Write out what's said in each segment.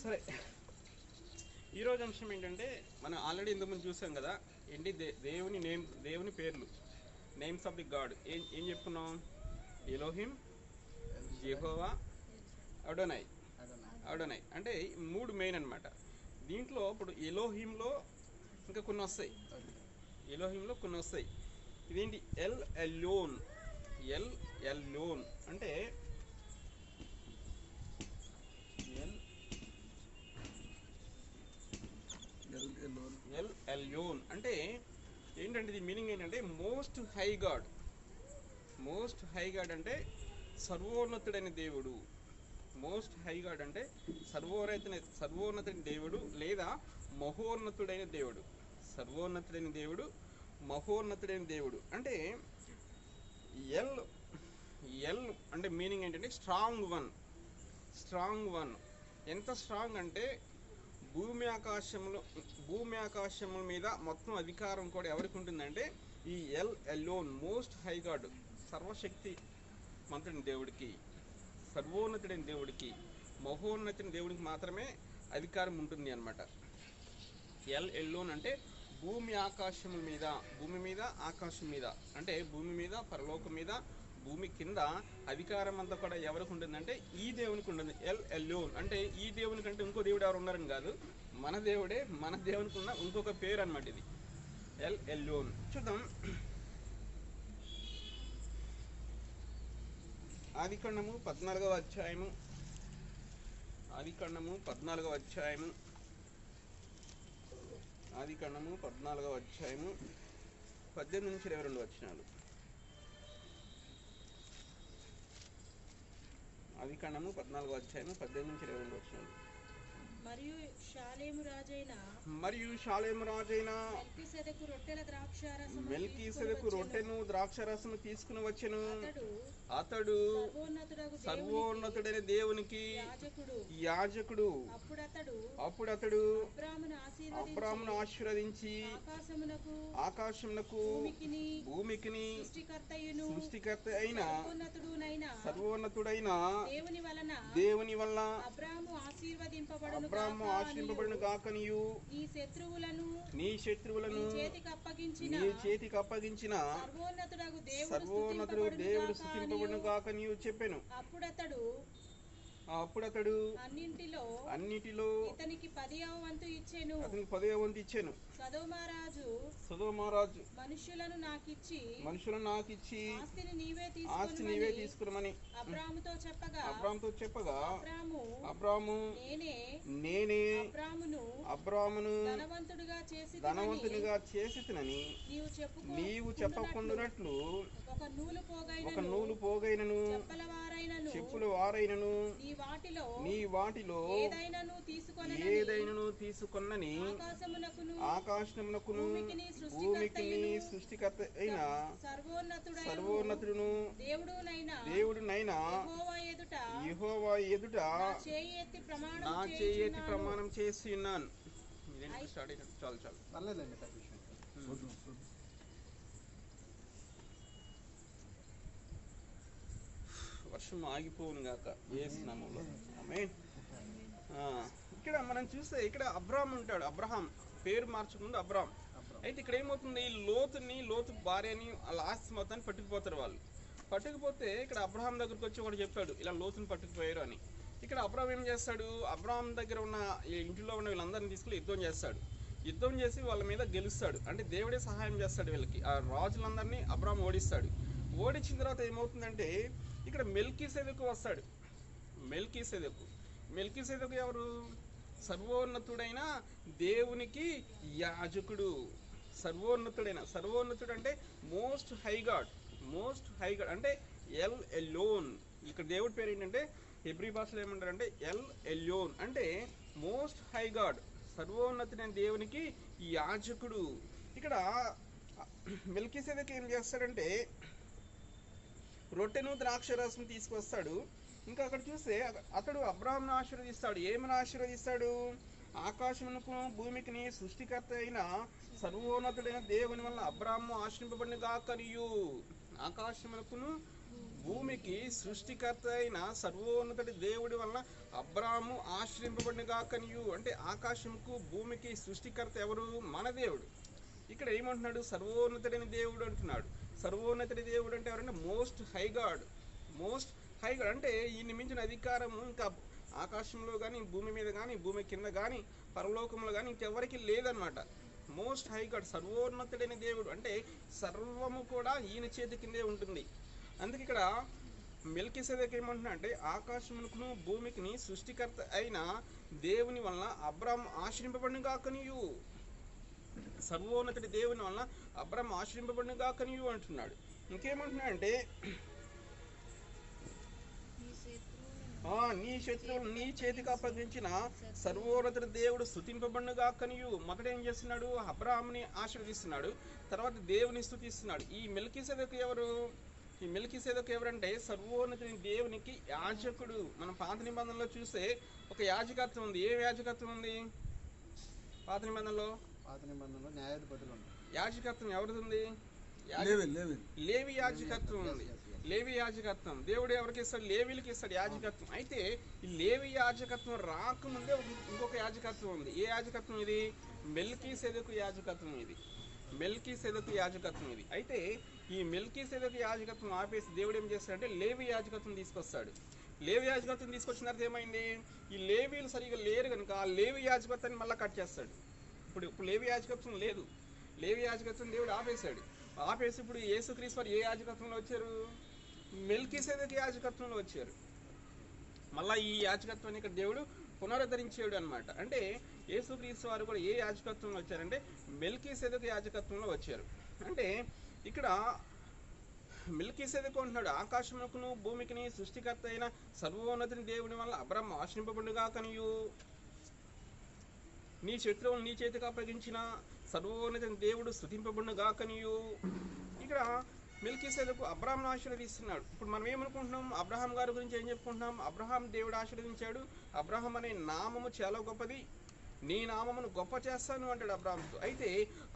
సరే, ఈరోజు అంశం ఏంటంటే మనం ఆల్రెడీ ఇంతకుముందు చూసాం కదా. ఏంటి దేవుని పేర్లు, నేమ్స్ ఆఫ్ ది గాడ్. ఏం చెప్పుకున్నాం? ఎలోహిం, యెహోవా, అడోనై. అడోనై అంటే మూడు మెయిన్ అనమాట. దీంట్లో ఇప్పుడు ఎలోహింలో ఇంకా కొన్ని వస్తాయి. ఎలోహింలో కొన్ని వస్తాయి. ఇదేంటి? L Elyon. ఎల్ ఎల్యోన్ అంటే ఎల్ ఎల్యోన్ అంటే ఏంటంటే ఇది మీనింగ్ ఏంటంటే most high God. Most high God అంటే సర్వోన్నతుడైన దేవుడు. మోస్ట్ హై గాడ్ అంటే సర్వోన్నతుడైన దేవుడు లేదా మహోన్నతుడైన దేవుడు. సర్వోన్నతుడైన దేవుడు, మహోన్నతుడైన దేవుడు అంటే ఎల్ ఎల్ అంటే మీనింగ్ ఏంటంటే స్ట్రాంగ్ వన్. స్ట్రాంగ్ వన్ ఎంత స్ట్రాంగ్ అంటే భూమి ఆకాశముల మీద మొత్తం అధికారం కూడా ఎవరికి ఉంటుందంటే ఈ L Elyon most high God, సర్వశక్తి మంతుడైన దేవుడికి, సర్వోన్నతుడైన దేవుడికి, మహోన్నతుడైన దేవుడికి మాత్రమే అధికారం ఉంటుంది అన్నమాట. ఎల్ ఎల్లోన్ అంటే భూమి ఆకాశముల మీద, భూమి మీద ఆకాశం మీద అంటే భూమి మీద పరలోకం మీద భూమి కింద అధికారం అంతా కూడా ఎవరికి ఉంటుందంటే ఈ దేవునికి ఉంటుంది. ఎల్ ఎల్యోన్ అంటే ఈ దేవుని కంటే ఇంకో దేవుడు ఎవరు ఉన్నారని కాదు, మన దేవుడే. మన దేవునికి ఉన్న ఇంకొక పేరు అనమాట ఇది, ఎల్ ఎల్యోన్. చూద్దాం. ఆదికాండము 14వ అధ్యాయము. ఆదికాండము 14వ అధ్యాయము. ఆదికాండము 14వ అధ్యాయము 18 నుంచి 22 వచనాలు. ఆదికాండము 14వ అధ్యాయము 18 నుంచి 22 వచనాలు. మరియు షాలేము రాజైన మెల్కీసెదెకు రొట్టెను ద్రాక్షారసము తీసుకుని వచ్చెను. అతడు సర్వోన్నతుడైన దేవునికి యాజకుడు. అప్పుడు అతడు అబ్రామును ఆశీర్వదించి ఆకాశమునకు భూమికిని సృష్టికర్త అయిన సర్వోన్నతుడైన దేవుని వలన అబ్రాము ఆశీర్వదింపబడును గాకనియు నీ శత్రువులను నీ చేతికి అప్పగించిన సర్వోన్నతుడు దేవుడు స్తుతింపబడును గాకనియు చెప్పెను. అప్పుడు అతడు అన్నిటిలో ఇతనికి 10వ వంతు ఇచ్చెను. సొదొమరాజు మనుషులను నాకిచ్చి ఆస్తిని నీవే తీసుకురమని అబ్రాముతో చెప్పగా అబ్రాము నేనే అబ్రామును ధనవంతునిగా చేసితినని నీవు చెప్పకుండునట్లు ఒక నూలు పోగైనను చెప్పుల వారైనను నీ వాటిలో ఏదైనను తీసుకొన్నని ఆకాశమునకును భూమికిని సృష్టికర్త అయిన సర్వోన్నతుడును దేవుడునైనా యెహోవా ఎదుట నా చేయెత్తి ప్రమాణం చేసి ఉన్నాను. చాలు వర్షం ఆగిపోవును గాక యేసు నామములో ఆమేన్. ఇక్కడ మనం చూస్తే ఇక్కడ అబ్రాహాం ఉంటాడు. అబ్రహాం పేరు మార్చకుండా అబ్రాహాం. అయితే ఇక్కడ ఏమవుతుంది, లోతు భార్యని వాళ్ళ ఆస్తి మొత్తాన్ని పట్టుకుపోతారు వాళ్ళు. పట్టుకుపోతే ఇక్కడ అబ్రహాం దగ్గరకు వచ్చి ఒకటి చెప్పాడు, ఇలా లోతుని పట్టుకుపోయారు అని. ఇక్కడ అబ్రహాం ఏం చేస్తాడు, అబ్రహాం దగ్గర ఉన్న ఇంటిలో ఉన్న వీళ్ళందరినీ తీసుకుని యుద్ధం చేసి వాళ్ళ మీద గెలుస్తాడు. అంటే దేవుడే సహాయం చేస్తాడు వీళ్ళకి. ఆ రాజులందరినీ అబ్రహాం ఓడిస్తాడు. ఓడించిన తర్వాత ఏమవుతుందంటే ఇక్కడ మెల్కీసెదెకు వస్తాడు. మెల్కీసెదెకు ఎవరు? సర్వోన్నతుడైన దేవునికి యాజకుడు. సర్వోన్నతుడు అంటే మోస్ట్ హై గాడ్ అంటే ఎల్ ఎల్యోన్. ఇక్కడ దేవుడి పేరు ఏంటంటే హెబ్రీ భాషలో ఏమంటారంటే ఎల్ ఎల్యోన్ అంటే మోస్ట్ హై గాడ్, సర్వోన్నతుడైన దేవునికి యాజకుడు. ఇక్కడ మెల్కీసెదెకు ఏం చేస్తాడంటే రొట్టెను ద్రాక్షరసం తీసుకొస్తాడు. ఇంకా అక్కడ చూస్తే అతడు అబ్రాహామును ఆశీర్వదిస్తాడు. ఏమని ఆశీర్వదిస్తాడు? ఆకాశమునకు భూమికిని సృష్టికర్త అయిన సర్వోన్నతుడైన దేవుని వలన అబ్రాహాము ఆశ్రయింపబడిన గాకనియు. ఆకాశమునకును భూమికి సృష్టికర్త అయిన సర్వోన్నతుడి దేవుడి వలన అబ్రాము ఆశ్రయింపబడిన గాకనియు. అంటే ఆకాశంకు భూమికి సృష్టికర్త ఎవరు? మన దేవుడు. ఇక్కడ ఏమంటున్నాడు? సర్వోన్నతుడైన దేవుడు అంటున్నాడు. సర్వోన్నతుడి దేవుడు అంటే ఎవరంటే most high God. Most high God అంటే ఈయన మించిన అధికారము ఇంకా ఆకాశంలో కానీ, భూమి మీద కానీ, భూమి కింద కానీ, పరలోకంలో కానీ ఇంకెవరికి లేదనమాట. మోస్ట్ హై గాడ్, సర్వోన్నతుడైన దేవుడు అంటే సర్వము కూడా ఈయన చేతి కిందే ఉంటుంది. అందుకే ఇక్కడ మెల్కీసెదెకు ఏమంటున్నా అంటే ఆకాశమునకును భూమికిని సృష్టికర్త అయిన దేవుని వలన అబ్రాము ఆశ్రయింపబడిన గాకనియు. సర్వోన్నతుడి దేవుని వలన అబ్రాము ఆశ్రయింపబడిన గాకనియు అంటున్నాడు. ఇంకేమంటున్నా అంటే నీ శత్రువులు నీ చేతికి అప్పగించిన సర్వోన్నతుడి దేవుడు స్తుతింపబడిన గాకనియు. మొదట ఏం చేస్తున్నాడు? అబ్రాహాముని ఆశీర్వదిస్తున్నాడు, తర్వాత దేవుని స్తుతిస్తున్నాడు. ఈ మెల్కీసెదెకు ఎవరు? ఈ మెల్కీసెదెకు ఎవరంటే సర్వోన్నతుని దేవునికి యాజకుడు. మనం పాత నిబంధనలో చూస్తే ఒక యాజకత్వం ఉంది. ఏ యాజకత్వం ఉంది పాత నిబంధనలో? న్యాయాధిపతులు యాజకత్వం ఎవరిది ఉంది? లేవి యాజకత్వం ఉంది. లేవి యాజకత్వం దేవుడు ఎవరికి ఇస్తాడు? లేవీలకి ఇస్తాడు యాజకత్వం. అయితే ఈ లేవి యాజకత్వం రాకముందే ఇంకొక యాజకత్వం ఉంది. ఏ యాజకత్వం ఇది? మెల్కీసెదెకు యాజకత్వం ఇది. మెల్కీసెదెకు యాజకత్వం ఇది. అయితే ఈ మెల్కీసెదెకు యాజకత్వం ఆపేసి దేవుడు ఏం చేస్తాడంటే లేవి యాజకత్వం తీసుకొస్తాడు. లేవి యాజకత్వం తీసుకొచ్చిన తర్వాత ఏమైంది? ఈ లేవీలు సరిగా లేరు కనుక ఆ లేవి యాజకత్వాన్ని మళ్ళీ కట్ చేస్తాడు. ఇప్పుడు లేవి యాజకత్వం లేదు. లేవి యాజకత్వం దేవుడు ఆపేసి ఇప్పుడు యేసుక్రీస్తు వారు ఏ యాజకత్వంలో వచ్చారు? మెల్కీసెదెకు యాజకత్వంలో వచ్చారు. మళ్ళీ ఈ యాజకత్వాన్ని ఇక్కడ దేవుడు పునరుద్ధరించాడు అనమాట. అంటే యేసుక్రీస్తు వారు కూడా ఏ యాజకత్వంలో వచ్చారంటే మెల్కీసెదెకు యాజకత్వంలో వచ్చారు. అంటే ఇక్కడ మెల్కీసెదెకు అంటున్నాడు ఆకాశమునకును భూమికిని సృష్టికర్త అయిన సర్వోన్నతుని దేవుని వల్ల అబ్రాము ఆశ్రయింపబడిన గాకనియు. నీ శత్రువులు నీ చేతికి అప్పగించిన సర్వోన్నతుని దేవుడు స్తుతింపబడిన గాకనియు. ఇక్కడ మెల్కీసెదెకు అబ్రాహాంను ఆశీర్వదిస్తున్నాడు. ఇప్పుడు మనం ఏమనుకుంటున్నాం? అబ్రహాం గారి గురించి ఏం చెప్పుకుంటున్నాం? అబ్రహాం దేవుడు ఆశీర్వదించాడు. అబ్రహాం అనే నామము చాలా గొప్పది, నీ నామమును గొప్ప చేస్తాను అంటాడు అబ్రహాంతో. అయితే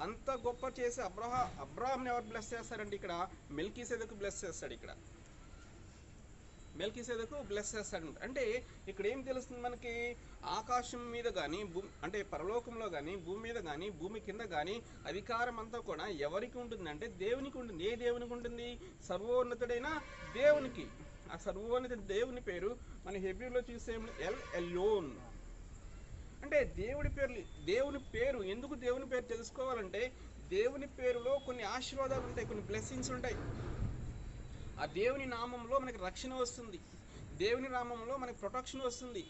అంత గొప్ప చేసి అబ్రహాంని ఎవరు బ్లెస్ చేస్తారంటే ఇక్కడ మెల్కీసెదెకు బ్లెస్ చేస్తాడు. ఇక్కడ మెల్కీసెదెకు బ్లెస్ చేస్తాడు. అంటే ఇక్కడ ఏం తెలుస్తుంది మనకి? ఆకాశం మీద కానీ అంటే పరలోకంలో కానీ, భూమి మీద కానీ, భూమి కింద కానీ అధికారం అంతా కూడా ఎవరికి ఉంటుంది అంటే దేవునికి ఉంటుంది. ఏ దేవునికి ఉంటుంది? సర్వోన్నతుడైన దేవునికి. ఆ సర్వోన్నత దేవుని పేరు మన హెబ్రీలో చూసే ఎల్ ఎల్యోన్. అంటే దేవుని పేరు ఎందుకు దేవుని పేరు తెలుసుకోవాలంటే దేవుని పేరులో కొన్ని ఆశీర్వాదాలు ఉంటాయి, కొన్ని బ్లెస్సింగ్స్ ఉంటాయి. ఆ దేవుని నామంలో మనకి రక్షణ వస్తుంది, దేవుని నామంలో మనకి ప్రొటెక్షన్ వస్తుంది,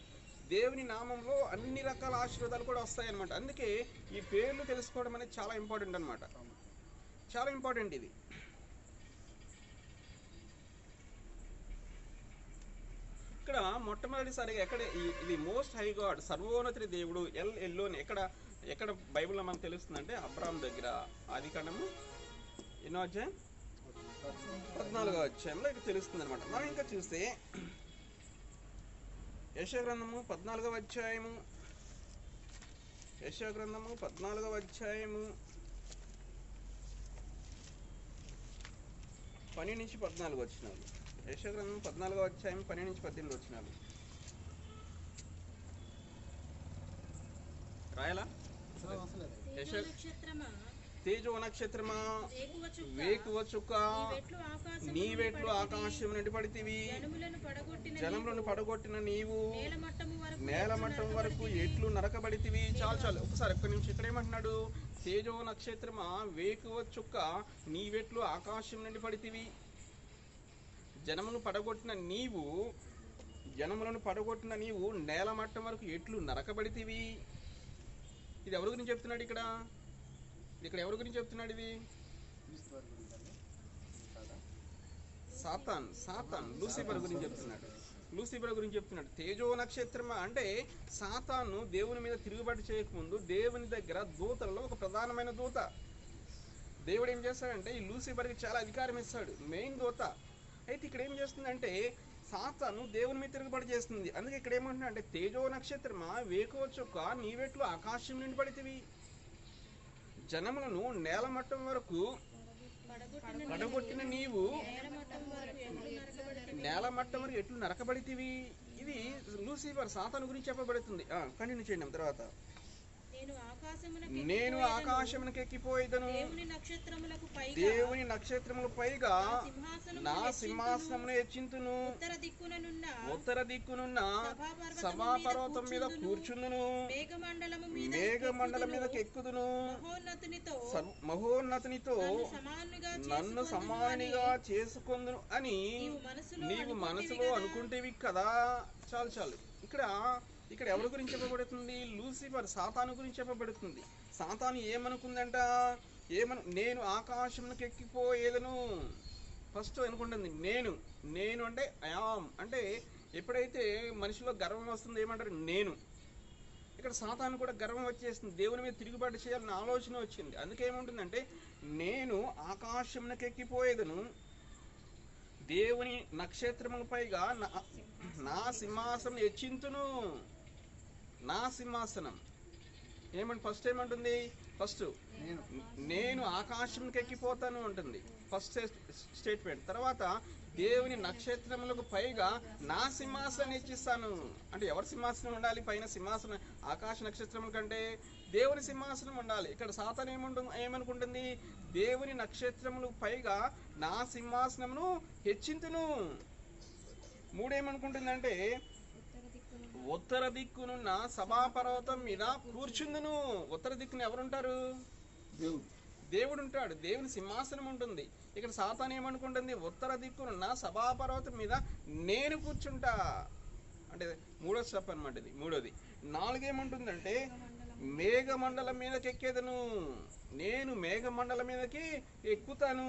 దేవుని నామంలో అన్ని రకాల ఆశీర్వాదాలు కూడా వస్తాయన్నమాట. అందుకే ఈ పేర్లు తెలుసుకోవడం అనేది చాలా ఇంపార్టెంట్ అనమాట. చాలా ఇంపార్టెంట్ ఇది. ఇక్కడ మొట్టమొదటిసారిగా ఇది మోస్ట్ హై గాడ్, సర్వోన్నతుడి దేవుడు ఎల్ ఎల్లోని ఎక్కడ బైబిల్లో మనకు తెలుస్తుందంటే అబ్రాహాం దగ్గర. ఆదికాండము ఎన్నో అధ్యాయం? 14వ అధ్యాయంలో ఇక్కడ తెలుస్తుంది అనమాట. మనం ఇంకా చూస్తే యెషయా గ్రంథము 14వ అధ్యాయము 12 నుంచి 14 వచ్చినాలు. యెషయా గ్రంథం 14వ అధ్యాయం 12 నుంచి 18 వచ్చినాలు. రాయాలా? తేజో నక్షత్రమా వేకువ చుక్క నీవెట్లు ఆకాశం నుండి పడితివి, జనములను పడగొట్టిన నీవు నేలమట్టం వరకు ఎట్లు నరకబడితివి. చాలు ఒకసారి ఒక్క నిమిషం. ఇక్కడ ఏమంటున్నాడు? తేజో నక్షత్రమా వేకువ చుక్క నీవెట్లు ఆకాశం నుండి పడితివి, జనములను పడగొట్టిన నీవు నేలమట్టం వరకు ఎట్లు నరకబడితివి. ఇది ఎవరి గురించి చెప్తున్నాడు? ఇక్కడ ఎవరి గురించి చెప్తున్నాడు? ఇది సాతాన్ లూసిఫర్ గురించి చెప్తున్నాడు. తేజో నక్షత్రమా అంటే సాతాను దేవుని మీద తిరుగుబాటు చేయకముందు దేవుని దగ్గర దూతలలో ఒక ప్రధానమైన దూత. దేవుడు ఏం చేస్తాడంటే ఈ లూసిఫర్కి చాలా అధికారం ఇస్తాడు, మెయిన్ దూత. అయితే ఇక్కడ ఏం చేస్తుందంటే సాతాను దేవుని మీద తిరుగుబాటు చేస్తుంది. అందుకే ఇక్కడ ఏమంటున్నా అంటే తేజో నక్షత్రమా వేకువ చుక్క నీవెట్లు ఆకాశం నుండి పడితివి, జనములను నేలమట్టం వరకు పడగొట్టిన నీవు నేల మట్టం వరకు ఎట్లు నరకబడితివి. ఇది లూసిఫర్ సాతాను గురించి చెప్పబడుతుంది. కంటిన్యూ చేయండి. తర్వాత నేను ఆకాశమునకు ఎక్కిపోయేదను, దేవుని నక్షత్రముల పైగా నా సింహాసనమును హెచ్చింతును, ఉత్తర దిక్కునున్న సభాపర్వతం మీద కూర్చుందును, మేఘమండలం మీదకి ఎక్కుదును, మహోన్నతునితో నన్ను సమానిగా చేసుకుందును అని నీవు మనసులో అనుకుంటేవి కదా. చాలు చాలు. ఇక్కడ ఎవరి గురించి చెప్పబడుతుంది? లూసిఫర్, సాతాను గురించి చెప్పబడుతుంది. సాతాను ఏమనుకుందంట? నేను ఆకాశంకి ఎక్కిపోయేదను. ఫస్ట్ అనుకుంటుంది నేను అంటే ఐయామ్. అంటే ఎప్పుడైతే మనిషిలో గర్వం వస్తుందో ఏమంటారు? నేను. ఇక్కడ సాతాను కూడా గర్వం వచ్చేస్తుంది, దేవుని మీద తిరుగుబాటు చేయాలని ఆలోచన వచ్చింది. అందుకే ఏముంటుందంటే నేను ఆకాశంకి ఎక్కిపోయేదను, దేవుని నక్షత్రముల పైగా నా సింహాసనం హెచ్చింతును. నా సింహాసనం ఏమంటే ఫస్ట్ ఏమంటుంది? ఫస్ట్ నేను ఆకాశంకి ఎక్కిపోతాను ఉంటుంది ఫస్ట్ స్టేట్మెంట్. తర్వాత దేవుని నక్షత్రములకు పైగా నా సింహాసనం హెచ్చిస్తాను. అంటే ఎవరి సింహాసనం ఉండాలి? పైన సింహాసనం ఆకాశ నక్షత్రముల కంటే దేవుని సింహాసనం ఉండాలి. ఇక్కడ సాతాను ఏమనుకుంటుంది? దేవుని నక్షత్రములకు పైగా నా సింహాసనమును హెచ్చింతును. మూడేమనుకుంటుందంటే ఉత్తర దిక్కునున్న సభాపర్వతం మీద కూర్చుందును. ఉత్తర దిక్కున ఎవరుంటారు? దేవుడు ఉంటాడు, దేవుని సింహాసనం ఉంటుంది. ఇక్కడ సాతాను ఏమనుకుంటుంది? ఉత్తర దిక్కునున్న సభాపర్వతం మీద నేను కూర్చుంటా అంటే మూడో స్టెప్ అనమాట ఇది. మూడోది. నాలుగేమంటుందంటే మేఘమండలం మీదకి ఎక్కేదను, నేను మేఘమండలం మీదకి ఎక్కుతాను,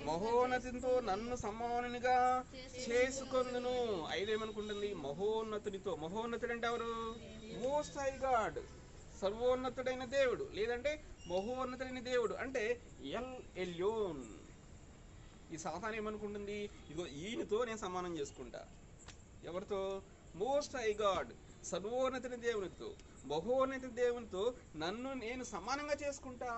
మహోన్నతితో నన్ను సమానునిగా చేసుకొందును. ఐదేమనుకుంటుంది? మహోన్నతుడితో. మహోన్నతుడు అంటే ఎవరు? మోస్ట్ హై గాడ్, సర్వోన్నతుడైన దేవుడు, లేదంటే మహోన్నతుడైన దేవుడు అంటే ఎల్ ఎల్యోన్. ఈ సాతాను ఏమనుకుంటుంది? ఇగో ఈయనతో నేను సమానం చేసుకుంటా. ఎవరితో? మోస్ట్ హై గాడ్, సర్వోన్నతుని దేవునితో, మహోన్నత దేవునితో నన్ను నేను సమానంగా చేసుకుంటా.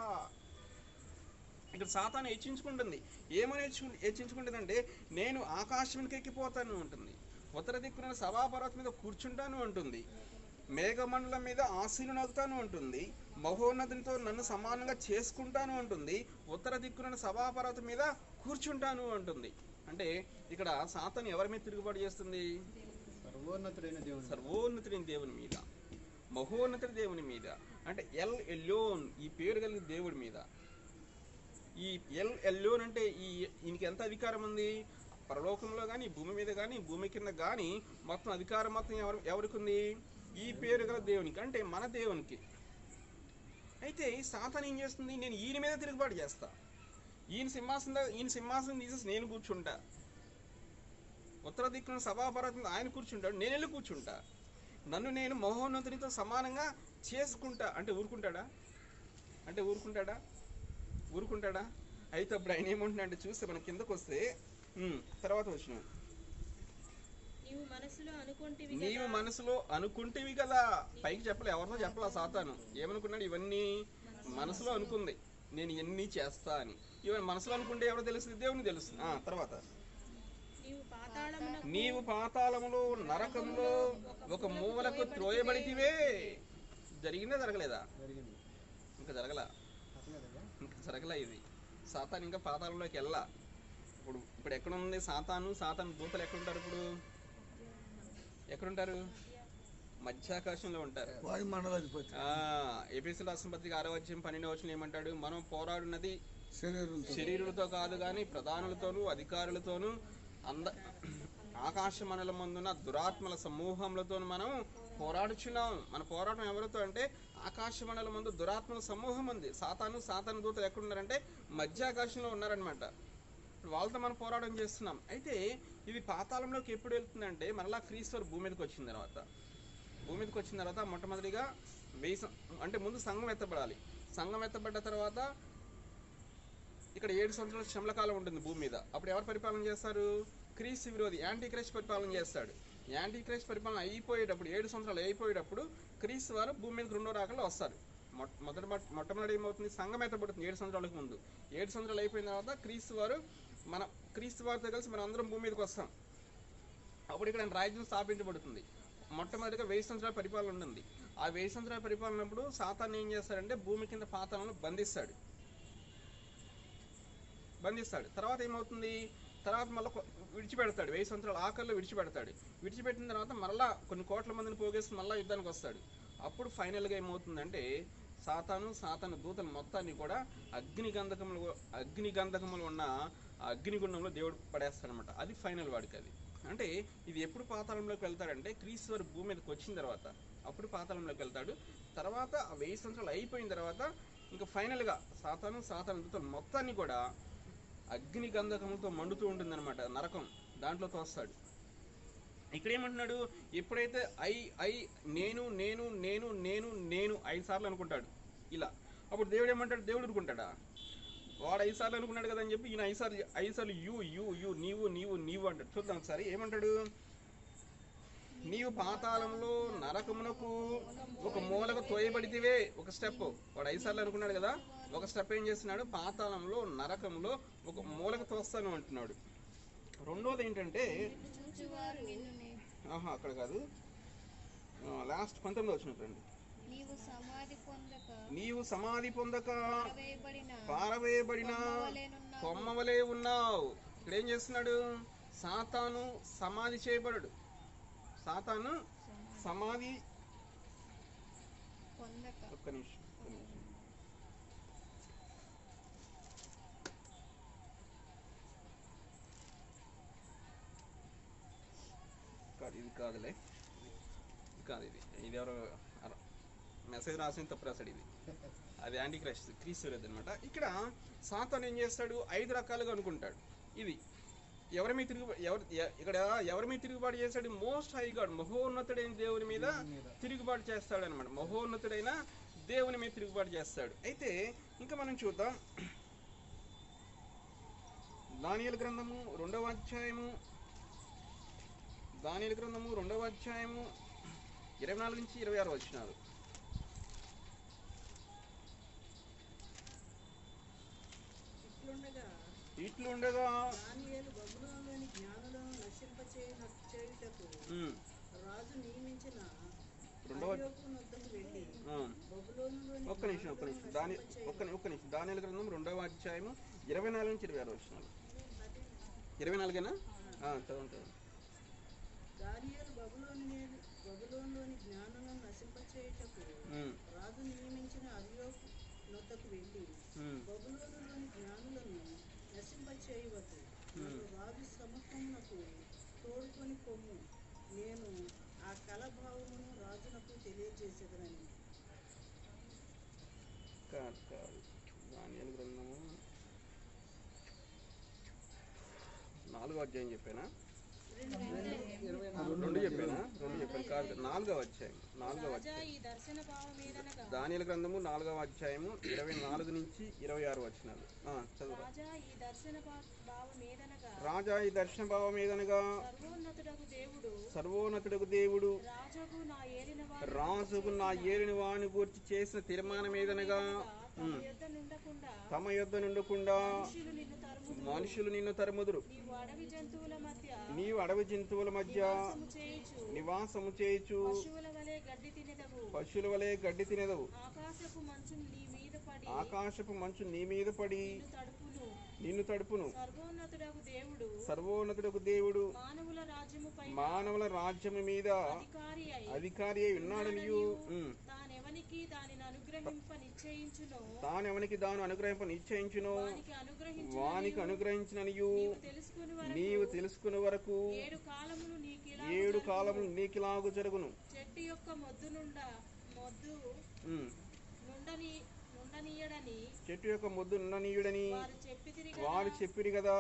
ఇక్కడ సాతాను హెచ్చించుకుంటుంది. ఏమని హెచ్చించుకుంటుంది అంటే నేను ఆకాశానికి ఎక్కిపోతాను ఉంటుంది, ఉత్తర దిక్కున సభాపర్వతం మీద కూర్చుంటాను ఉంటుంది, మేఘమండలం మీద ఆసీనునవుతాను ఉంటుంది, మహోన్నతునితో నన్ను సమానంగా చేసుకుంటాను ఉంటుంది, ఉత్తర దిక్కున సభాపర్వతం మీద కూర్చుంటాను ఉంటుంది. అంటే ఇక్కడ సాతాను ఎవరి మీద తిరుగుబాటు చేస్తుంది? సర్వోన్నతుడైన దేవుని మీద, మహోన్నతుడి దేవుని మీద. అంటే ఎల్ ఎల్యోన్, ఈ పేరు కలిగిన దేవుడి మీద. ఈ ఎల్ ఎల్యోన్ అంటే ఈయనకి ఎంత అధికారం ఉంది? పరలోకంలో కానీ, భూమి మీద కానీ, భూమి కింద కానీ మొత్తం అధికారం మొత్తం ఎవరికి ఉంది? ఈ పేరు గల దేవునికి, అంటే మన దేవునికి. అయితే ఈ సాతాను ఏం చేస్తుంది? నేను ఈయన మీద తిరుగుబాటు చేస్తా, ఈయన సింహాసనం తీసేసి నేను కూర్చుంటా, ఉత్తర దిక్కున సభాపర్వతం ఆయన కూర్చుంటాడు, నేను వెళ్ళి కూర్చుంటా, నన్ను నేను మహోన్నతునితో సమానంగా చేసుకుంటా. అంటే ఊరుకుంటాడా? అయితే అప్పుడు ఆయన ఏమంటున్నా అంటే చూస్తే మన కిందకు వస్తే తర్వాత వచ్చిన నీవు మనసులో అనుకుంటేవి కదా. పైకి చెప్పలే, ఎవరితో చెప్పలే. సాతాను ఏమనుకున్నాడు? ఇవన్నీ మనసులో అనుకుంది, నేను ఎన్ని చేస్తా అని. ఇవన్నీ మనసులో అనుకుంటే ఎవరు తెలుస్తుంది? దేవునికి తెలుస్తుంది. తర్వాత నీవు పాతాళములో నరకంలో ఒక మూలకు త్రోయబడితివే. జరిగిందా? జరగలేదా? ఇంకా జరగలా. ఇది సాతాను ఇంకా పాతాళంలోకి వెళ్ళా. ఇప్పుడు ఎక్కడ ఉంది సాతాను దూతలు ఎక్కడుంటారు? ఎక్కడుంటారు? మధ్యాకాశంలో ఉంటారు. ఎఫెసీయుల రాసిన పత్రిక 6:12 ఏమంటాడు? మనం పోరాడున్నది శరీరులతో కాదు కానీ ప్రధానులతోనూ అధికారులతోనూ ఆకాశ మండలమందున దురాత్మల సమూహములతోనూ మనం పోరాడుచున్నాం. మన పోరాటం ఎవరితో అంటే ఆకాశ మండలం ముందు దురాత్మల సమూహం ఉంది. సాతాను దూతలు ఎక్కడున్నారంటే మధ్యాకాశంలో ఉన్నారనమాట. వాళ్ళతో మనం పోరాటం చేస్తున్నాం. అయితే ఇది పాతాళంలోకి ఎప్పుడు వెళ్తుందంటే మరలా క్రీస్తు భూమి మీదకి వచ్చిన తర్వాత మొట్టమొదటిగా అంటే ముందు సంఘం ఎత్తబడాలి. సంఘం ఎత్తబడ్డ తర్వాత ఇక్కడ 7 సంవత్సరాల శ్రమల కాలం ఉంటుంది భూమి మీద. అప్పుడు ఎవరు పరిపాలన చేస్తారు? క్రీస్తు విరోధి యాంటీ క్రైస్ట్ పరిపాలన చేస్తాడు. యాంటీ క్రైస్ట్ పరిపాలన అయిపోయేటప్పుడు 7 సంవత్సరాలు అయిపోయేటప్పుడు క్రీస్తు వారు భూమి మీదకి రెండో రాకలో వస్తారు. మొట్టమొదటి ఏమవుతుంది? సంఘం ఎత్తబడుతుంది 7 సంవత్సరాలకు ముందు. 7 సంవత్సరాలు అయిపోయిన తర్వాత క్రీస్తు వారు మన క్రీస్తు వారితో కలిసి మనం అందరం భూమి మీదకి వస్తాం. అప్పుడు ఇక్కడ రాజ్యం స్థాపించబడుతుంది. మొట్టమొదటిగా 1000 సంవత్సరాల పరిపాలన ఉంటుంది. ఆ 1000 సంవత్సరాల పరిపాలన ఉన్నప్పుడు సాతాను ఏం చేస్తాడంటే భూమి కింద పాతాళంలో బంధిస్తాడు. తర్వాత ఏమవుతుంది, తర్వాత మళ్ళీ విడిచిపెడతాడు. 1000 సంవత్సరాల ఆఖరిలో విడిచిపెడతాడు. విడిచిపెట్టిన తర్వాత మళ్ళీ కొన్ని కోట్ల మందిని పోగేసి మళ్ళీ యుద్ధానికి వస్తాడు. అప్పుడు ఫైనల్గా ఏమవుతుందంటే సాతాను దూతలు మొత్తాన్ని కూడా అగ్నిగంధకములు ఉన్న అగ్నిగుండంలో దేవుడు పడేస్తాడనమాట. అది ఫైనల్ వాడికి. అది అంటే ఇది ఎప్పుడు పాతాళంలోకి వెళ్తాడంటే క్రీస్తు వారు భూమి మీదకి వచ్చిన తర్వాత అప్పుడు పాతాళంలోకి వెళ్తాడు. తర్వాత ఆ 1000 సంవత్సరాలు అయిపోయిన తర్వాత ఇంకా ఫైనల్గా సాతాను దూతలు మొత్తాన్ని కూడా అగ్ని గంధకములతో మండుతూ ఉంటుందన్నమాట. నరకం దాంట్లో తోస్తాడు. ఇక్కడ ఏమంటున్నాడు, ఎప్పుడైతే నేను నేను నేను నేను నేను 5 సార్లు అనుకుంటాడు ఇలా, అప్పుడు దేవుడు ఏమంటాడు, దేవుడు అనుకుంటాడా? వాడు 5 సార్లు అనుకున్నాడు కదా అని చెప్పి ఈయన 5 సార్లు యూ నీవు అంటాడు. చూద్దాం ఒకసారి ఏమంటాడు. నీవు పాతాళంలో నరకమునకు ఒక మూలకు తోయబడితివే. ఒక స్టెప్ వాడు 5 సార్లు అనుకున్నాడు కదా, ఒక స్టెప్ ఏం చేస్తున్నాడు, పాతాళంలో నరకంలో ఒక మూలకు తోస్తాను అంటున్నాడు. రెండోది ఏంటంటే అక్కడ కాదు, లాస్ట్ 19 వచ్చినప్పుడు నీవు సమాధి పొందక పారవేయబడిన కొమ్మవలే ఉన్నావు. ఇక్కడ ఏం చేస్తున్నాడు, సాతాను సమాధి చేయబడడు. సాతాను సమాధి ఒక్క నిమిషం ఇది కాదులే, ఇది ఎవరో మెసేజ్ రాసిన తప్పు రాశాడు. అది యాంటీ క్రీస్తు అనమాట. ఇక్కడ సాతాను ఏం చేస్తాడు, 5 రకాలుగా అనుకుంటాడు. ఇది ఎవరి మీద తిరుగుబాటు చేస్తాడు, మోస్ట్ హై గాడ్ మహోన్నతుడైన దేవుని మీద తిరుగుబాటు చేస్తాడు అనమాట. మహోన్నతుడైన దేవుని మీద తిరుగుబాటు చేస్తాడు. అయితే ఇంకా మనం చూద్దాం, దానియేలు గ్రంథము 2వ అధ్యాయము 24 నుంచి 26 వచనాలు. ఇట్లుండగా దానియేలు బబులోనులోని జ్ఞానులను నశింపచేయుటకు రాజు నియమించిన అర్యోకునొద్దకు వెళ్ళి బబులోనులోని ఒక్క నిమిషం దానియేలు గ్రంథం 2వ అధ్యాయము 24 నుంచి 26 వచనాలు. 24 చదవండి. దానియేలు బబులోనులోని జ్ఞానులను నశింపచేయుటకు రాజు నియమించిన అర్యోకునొద్దకు వెళ్ళి బబులోనులోని జ్ఞానులను నశింపచేయవద్దు. రాజు సముఖమునకు తోడుకొని పొమ్ము, నేను ఆ కలభావమును రాజునకు తెలియజేసేదనని. దానియేలు గ్రంథము 4వ అధ్యాయం చెప్పానా, 2 చెప్పానా, 2 చెప్పాను కాదు, 4వ అధ్యాయం దానియేలు గ్రంథము 4వ అధ్యాయము 24 నుంచి 26 వచనాలు. చదువు. రాజా ఈ దర్శన భావం ఏదనగా సర్వోన్నతుడకు దేవుడు రాజుకు నా ఏలిన వాని గురించి చేసిన తీర్మానం ఏదనగా తమ యొద్ద నుండకుండా మనుషులు నిన్ను తరుముదురు, నీవు అడవి జంతువుల మధ్య నివాసము చేయుచు పశువుల వలె గడ్డి తినెదవు. ఆకాశపు మంచు నీ మీద పడి నిన్ను తడుపును. సర్వోన్నతుడకు దేవుడు మానవుల రాజ్యము మీద అధికారి అయి ఉన్నాడనియు తానెవనికి దాను అనుగ్రహింప నిశ్చయించును వానికి అనుగ్రహించిననియు నీవు తెలుసుకునే వరకు 7 కాలములు నీకిలాగు జరుగును. చెట్టు యొక్క మొద్దు నుండనీయుడని వారు చెప్పిరి కదా.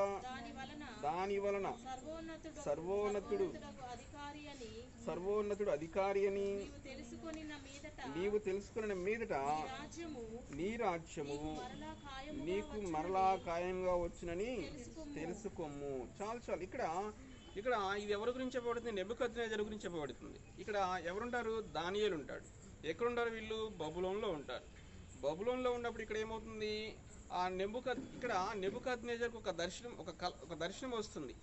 దాని వలన సర్వోన్నతుడు అధికారి అని నీవు తెలుసుకున్న మీదట నీ రాజ్యము నీకు మరలా ఖాయంగా వచ్చునని తెలుసుకోము. చాలు. ఇక్కడ ఇది ఎవరి గురించి చెప్పబడుతుంది, నెబుకద్నెజరు గురించి చెప్పబడుతుంది. ఇక్కడ ఎవరుంటారు, దానియేలు ఉంటాడు. ఎక్కడుంటారు వీళ్ళు, బబులోన్లో ఉంటారు. బబులోన్లో ఉన్నప్పుడు ఇక్కడ ఏమవుతుంది, ఇక్కడ నెబుకద్నెజర్కు ఒక దర్శనం వస్తుంది.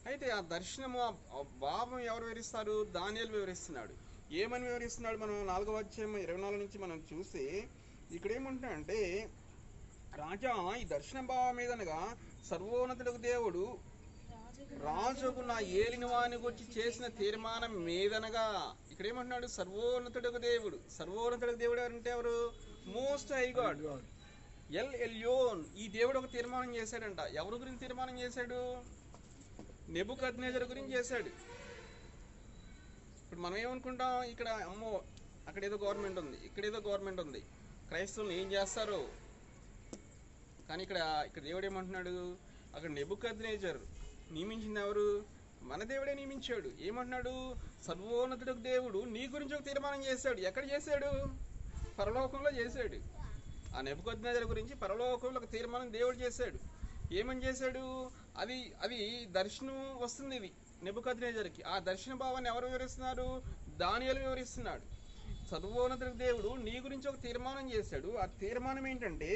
అయితే ఆ దర్శనము ఆ భావం ఎవరు వివరిస్తారు? దానియేలు వివరిస్తున్నాడు. ఏమని వివరిస్తున్నాడు? మనం 4వ అధ్యాయం 24 నుంచి మనం చూసి ఇక్కడ ఏమంటున్నాడంటే, రాజా, ఈ దర్శన భావం మీదనగా సర్వోన్నతుడు దేవుడు రాజుకు నా ఏలిన వాని గురించి చేసిన తీర్మానం మీదనగా. ఇక్కడ ఏమంటున్నాడు? సర్వోన్నతుడు దేవుడు. సర్వోన్నతుడు దేవుడు ఎవరంటే ఎవరు? Most high God, L Elyon. ఈ దేవుడు ఒక తీర్మానం చేశాడంట. ఎవరి గురించి తీర్మానం చేశాడు? నెబుకద్నెజరు గురించి చేశాడు. ఇప్పుడు మనం ఏమనుకుంటాం, ఇక్కడ అమ్మో అక్కడ ఏదో గవర్నమెంట్ ఉంది, ఇక్కడ ఏదో గవర్నమెంట్ ఉంది, క్రైస్తవులు ఏం చేస్తారు. కానీ ఇక్కడ దేవుడు ఏమంటున్నాడు? అక్కడ నెబుకద్నెజరు నియమించింది ఎవరు? మన దేవుడే నియమించాడు. ఏమంటున్నాడు? సర్వోన్నతుడు దేవుడు నీ గురించి ఒక తీర్మానం చేశాడు. ఎక్కడ చేశాడు? పరలోకంలో చేశాడు. ఆ నెబుకద్నెజరు గురించి పరలోకంలో ఒక తీర్మానం దేవుడు చేశాడు. ఏమని చేశాడు? అది దర్శనం వస్తుంది. ఇది నెబుకద్నెజరుకి. ఆ దర్శన భావాన్ని ఎవరు వివరిస్తున్నారు? దానియేలు వివరిస్తున్నాడు. సర్వోన్నతుడు దేవుడు నీ గురించి ఒక తీర్మానం చేశాడు. ఆ తీర్మానం ఏంటంటే,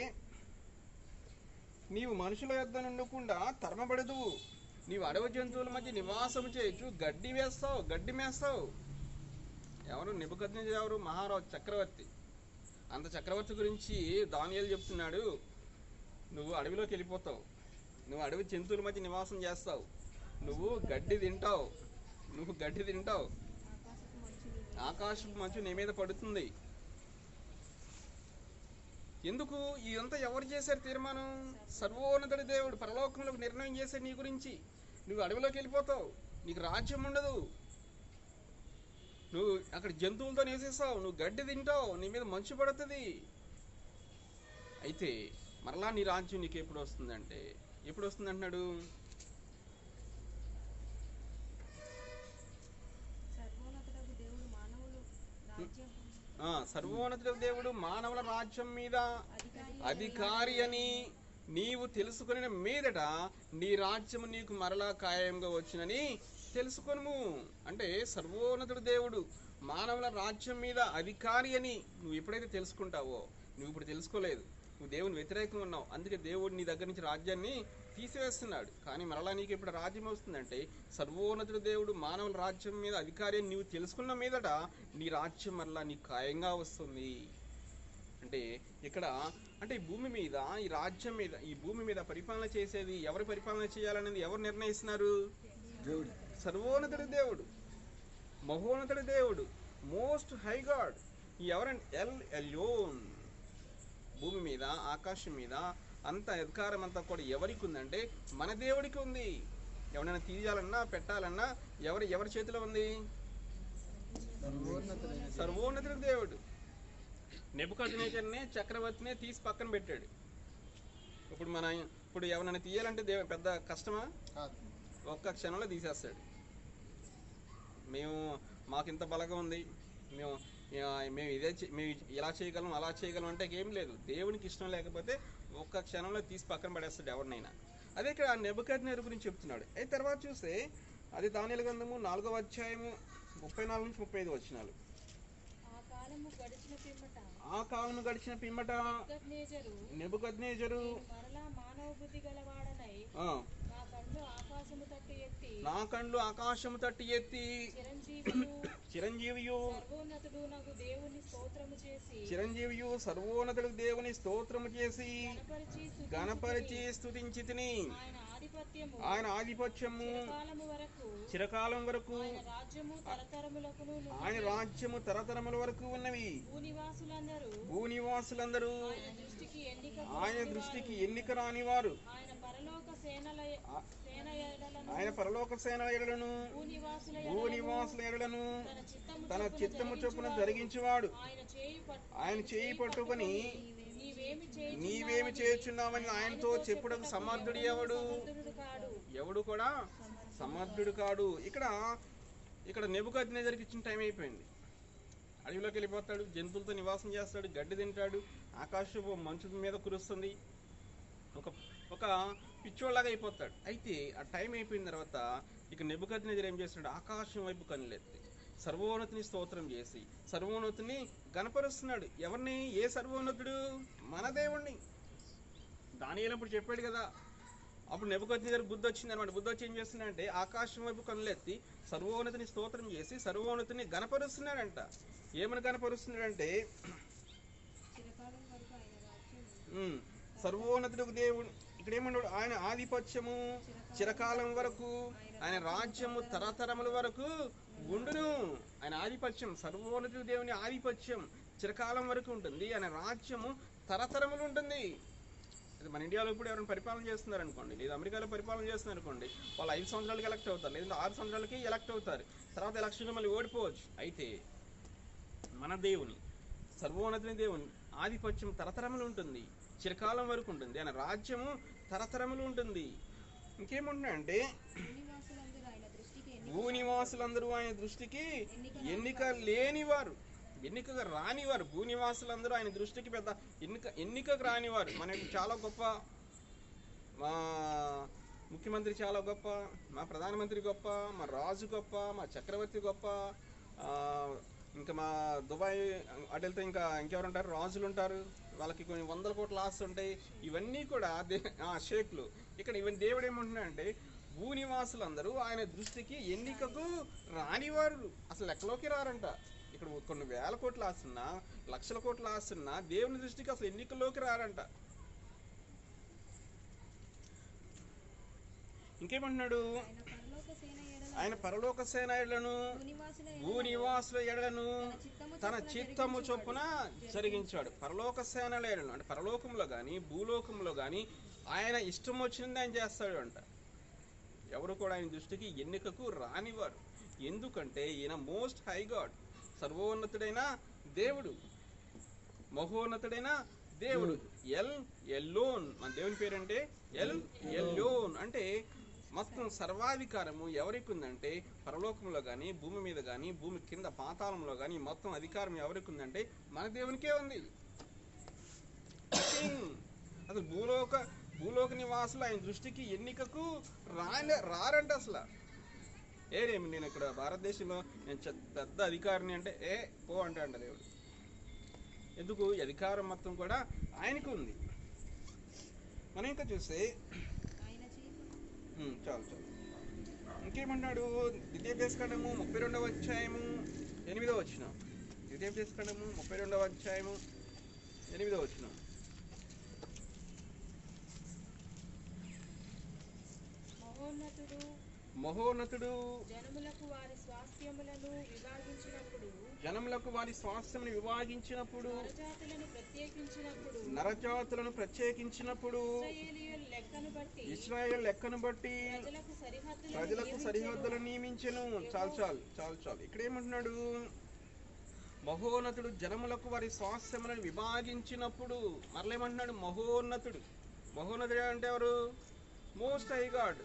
నీవు మనుషుల యొద్ద నుండకుండా తరమబడదు, నీవు అడవి జంతువుల మధ్య నివాసం చేయొచ్చు, గడ్డి మేస్తావు. ఎవరు? నెబుకద్నెజరు ఎవరు? మహారాజు, చక్రవర్తి. అంత చక్రవర్తి గురించి దానియేలు చెప్తున్నాడు, నువ్వు అడవిలోకి వెళ్ళిపోతావు, నువ్వు అడవి జంతువుల మధ్య నివాసం చేస్తావు, నువ్వు గడ్డి తింటావు, ఆకాశపు మంచు నీ మీద పడుతుంది. ఎందుకు? ఇదంతా ఎవరు చేశారు తీర్మానం? సర్వోన్నతుడి దేవుడు పరలోకంలో నిర్ణయం చేశాడు నీ గురించి. నువ్వు అడవిలోకి వెళ్ళిపోతావు, నీకు రాజ్యం ఉండదు, నువ్వు అక్కడ జంతువులతో నివసిస్తావు, నువ్వు గడ్డి తింటావు, నీ మీద మంచు పడుతుంది. అయితే మరలా నీ రాజ్యం నీకు ఎప్పుడు వస్తుందంటే, ఎప్పుడు వస్తుంది అంటున్నాడు? సర్వోన్నతుడు దేవుడు మానవుల రాజ్యం మీద అధికారి అని నీవు తెలుసుకుని మీదట నీ రాజ్యము నీకు మరలా ఖాయంగా వచ్చినని తెలుసుకొనుము. అంటే సర్వోన్నతుడు దేవుడు మానవుల రాజ్యం మీద అధికారి అని నువ్వు ఎప్పుడైతే తెలుసుకుంటావో, నువ్వు ఇప్పుడు తెలుసుకోలేదు, నువ్వు దేవుని వ్యతిరేకంగా ఉన్నావు, అందుకే దేవుడు నీ దగ్గర నుంచి రాజ్యాన్ని తీసివేస్తున్నాడు. కానీ మరలా నీకు ఇప్పుడు రాజ్యం వస్తుందంటే, సర్వోన్నతుడు దేవుడు మానవుల రాజ్యం మీద అధికారి అని నీవు తెలుసుకున్న మీదట నీ రాజ్యం మరలా నీకు ఖాయంగా వస్తుంది. అంటే ఇక్కడ ఈ భూమి మీద, ఈ రాజ్యం మీద, ఈ భూమి మీద పరిపాలన చేసేది ఎవరు? పరిపాలన చేయాలనేది ఎవరు నిర్ణయిస్తున్నారు? దేవుడు. సర్వోన్నతుడు దేవుడు, మహోన్నతుడు దేవుడు, మోస్ట్ హై గాడ్. ఎవరంటే ఎల్ ఎల్యోన్. భూమి మీద, ఆకాశం మీద అంత అధికారం అంతా కూడా ఎవరికి ఉందంటే మన దేవుడికి ఉంది. ఎవరైనా తీయాలన్నా పెట్టాలన్నా ఎవరి చేతిలో ఉంది? సర్వోన్నతుడు దేవుడు. నెబుకద్నెజరునే, చక్రవర్తినే తీసి పక్కన పెట్టాడు. ఇప్పుడు ఎవరైనా తీయాలంటే పెద్ద కష్టమా? ఒక్క క్షణంలో తీసేస్తాడు. మాకింత బలంగా ఉంది, మేము ఇలా చేయగలం, అలా చేయగలం అంటే ఏం లేదు. దేవునికి ఇష్టం లేకపోతే ఒక్క క్షణంలో తీసి పక్కన పడేస్తాడు ఎవరినైనా. అదే ఇక్కడ నెబుకద్నెజరు గురించి చెప్తున్నాడు. అయితే తర్వాత చూస్తే అది దానియేలు గ్రంథము 4వ అధ్యాయము 34 నుంచి 35 వచనాలు. ఆ కాలము గడిచిన పిమ్మట నెబుకద్నెజరు నా కండ్లు ఆకాశము తట్టి ఎత్తి చిరంజీవియు సర్వోన్నతుడు దేవుని స్తోత్రము చేసి గణపరిచి స్తుతించి తిని, ఆయన ఆధిపత్యము చిరకాలం వరకు, ఆయన రాజ్యము తరతరముల వరకు ఉన్నవి. భూనివాసులందరూ ఆయన దృష్టికి ఎన్నిక రాని వారు, ఆయన పరలోక సేనల ఎడలను భూనివాసుల ఎడలను తన చిత్తము చొప్పున జరిగించేవాడు. ఆయన చేయి పట్టుకొని నీవేమి చేయుచున్నావని ఆయనతో చెప్పుటకు సమర్థుడు ఎవడు కూడా సమర్థుడు కాడు. ఇక్కడ నెబుకద్నెజరుకి ఇచ్చిన టైం అయిపోయింది. అడవిలోకి వెళ్ళిపోతాడు, జంతువులతో నివాసం చేస్తాడు, గడ్డి తింటాడు, ఆకాశపు మంచు మీద కురుస్తుంది, ఒక పిచ్చోళ్ళలాగా అయిపోతాడు. అయితే ఆ టైం అయిపోయిన తర్వాత ఇక నెబుకద్నెజరు ఏం చేస్తాడు? ఆకాశం వైపు కన్నులెత్తి సర్వోన్నతిని స్తోత్రం చేసి సర్వోన్నతిని గణపరుస్తున్నాడు. ఎవరిని? ఏ సర్వోన్నతుడు? మన దేవుణ్ణి. దానియేలు అప్పుడు చెప్పాడు కదా. అప్పుడు నెబుకద్నెజరుకు బుద్ధి వచ్చింది అనమాట. బుద్ధి వచ్చి ఏం చేస్తున్నాడంటే ఆకాశం వైపు కనులెత్తి సర్వోన్నతిని స్తోత్రం చేసి సర్వోన్నతిని గణపరుస్తున్నాడంట. ఏమని గణపరుస్తున్నాడంటే సర్వోన్నతుడు దేవుడు. ఇక్కడ ఏమన్నాడు? ఆయన ఆధిపత్యము చిరకాలం వరకు, ఆయన రాజ్యము తరతరముల వరకు ఉండును. ఆయన ఆధిపత్యం, సర్వోన్నతుడు దేవుని ఆధిపత్యం చిరకాలం వరకు ఉంటుంది. ఆయన రాజ్యము తరతరములు ఉంటుంది. మన ఇండియాలో ఇప్పుడు ఎవరైనా పరిపాలన చేస్తున్నారు అనుకోండి, లేదా అమెరికాలో పరిపాలన చేస్తున్నారు అనుకోండి, వాళ్ళు 5 సంవత్సరాలకి ఎలక్ట్ అవుతారు, లేదా 6 సంవత్సరాలకి ఎలక్ట్ అవుతారు. తర్వాత ఎలక్షన్లో మళ్ళీ ఓడిపోవచ్చు. అయితే మన దేవుని, సర్వోన్నతుని దేవుని ఆధిపత్యం తరతరములు ఉంటుంది, చిరకాలం వరకు ఉంటుంది. ఆయన రాజ్యము తరతరములు ఉంటుంది. ఇంకేముంటున్నాయంటే భూనివాసులందరూ ఆయన దృష్టికి ఎన్నిక లేనివారు, ఎన్నికగా రానివారు. భూనివాసులందరూ ఆయన దృష్టికి పెద్ద ఎన్నికకు రానివారు. మనకి చాలా గొప్ప, మా ముఖ్యమంత్రి చాలా గొప్ప, మా ప్రధానమంత్రి గొప్ప, మా రాజు గొప్ప, మా చక్రవర్తి గొప్ప, ఇంకా మా దుబాయ్ అటు వెళ్తే ఇంకెవరు ఉంటారు? రాజులు ఉంటారు, వాళ్ళకి కొన్ని 100 కోట్ల ఆస్తులు ఉంటాయి. ఇవన్నీ కూడా షేక్లు. ఇక్కడ ఇవన్నీ దేవుడు ఏమంటున్నాడంటే భూనివాసులందరూ ఆయన దృష్టికి ఎన్నికకు రానివారు, అసలు లెక్కలోకి రారంట. ఇక్కడ కొన్ని 1000 కోట్ల ఆస్తున్నా, లక్షల కోట్ల ఆస్తున్నా దేవుని దృష్టికి అసలు ఎన్నికల్లోకి రారంట. ఇంకేమంటున్నాడు? ఆయన పరలోక సేన ఎడలను భూనివాసుల ఎడలను తన చిత్తము చొప్పున జరిగించాడు. పరలోక సేనల ఎడలను అంటే పరలోకంలో కానీ భూలోకంలో కానీ ఆయన ఇష్టం వచ్చింది ఆయన చేస్తాడు అంట. ఎవరు కూడా ఆయన దృష్టికి ఎన్నికకు రానివారు. ఎందుకంటే ఈయన మోస్ట్ హై గాడ్, సర్వోన్నతుడైన దేవుడు, మహోన్నతుడైన దేవుడు. ఎల్ ఎల్లోన్, మన దేవుని పేరంటే ఎల్ ఎల్లోన్. అంటే మొత్తం సర్వాధికారము ఎవరికి ఉందంటే పరలోకంలో కానీ భూమి మీద కానీ భూమి కింద పాతాళంలో కానీ మొత్తం అధికారం ఎవరికి ఉందంటే మన దేవునికే ఉంది. అసలు భూలోక నివాసులు ఆయన దృష్టికి ఎన్నికకు రారంట. అసలు ఏరేమి నేను ఇక్కడ భారతదేశంలో నేను పెద్ద అధికారిని అంటే పో అంట దేవుడు. ఎందుకు? అధికారం మొత్తం కూడా ఆయనకు ఉంది. మనం ఇంకా చూస్తే చాలు ఇంకేమన్నాడు? ద్వితీయోపదేశకాండము 32వ అధ్యాయము 8వ వచనం. ద్వితీయోపదేశకాండము 32వ అధ్యాయము 8వ వచనం. మహోన్నతుడు జనములకు వారి స్వాస్థ్యములను విభాగించినప్పుడు నరజాతులను ప్రత్యేకించినప్పుడు ఇశ్రాయేలు లెక్కను బట్టి ప్రజలకు సరిహద్దులను నియమించెను. చాలు. ఇక్కడ ఏమంటున్నాడు? మహోన్నతుడు జనములకు వారి స్వాస్థ్యములను విభాగించినప్పుడు. మరలేమంటున్నాడు? మహోన్నతుడు అంటే ఎవరు? మోస్ట్ హై గాడ్,